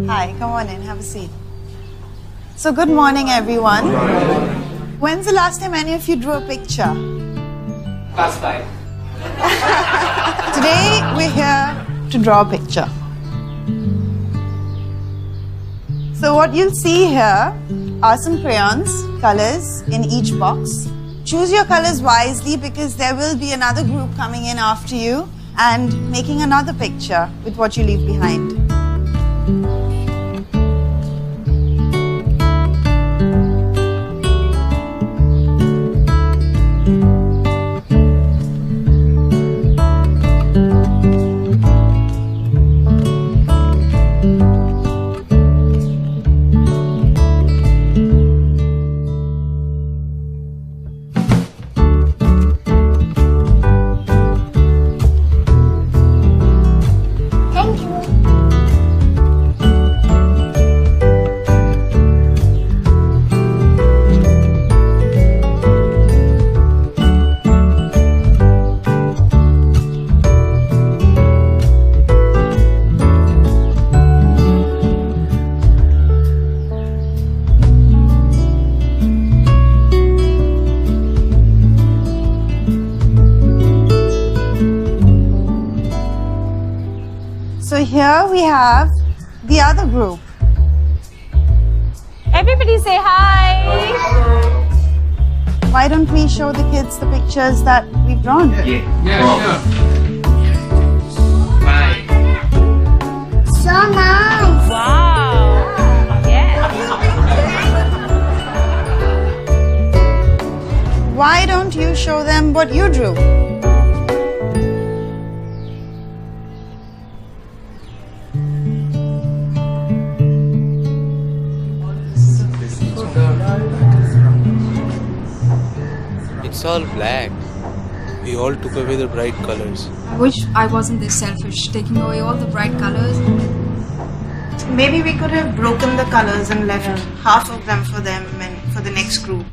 Hi, come on in, have a seat. So good morning everyone. When's the last time any of you drew a picture? Class 5. Today we're here to draw a picture. So what you'll see here are some crayons, colors in each box. Choose your colors wisely because there will be another group coming in after you and making another picture with what you leave behind. So here we have the other group. Everybody say hi. Why don't we show the kids the pictures that we've drawn? Yeah, sure. Bye. So nice. Wow. Yes. Why don't you show them what you drew? It's all black. We all took away the bright colors. I wish I wasn't this selfish, taking away all the bright colors. Maybe we could have broken the colors and left half of them for them and for the next group.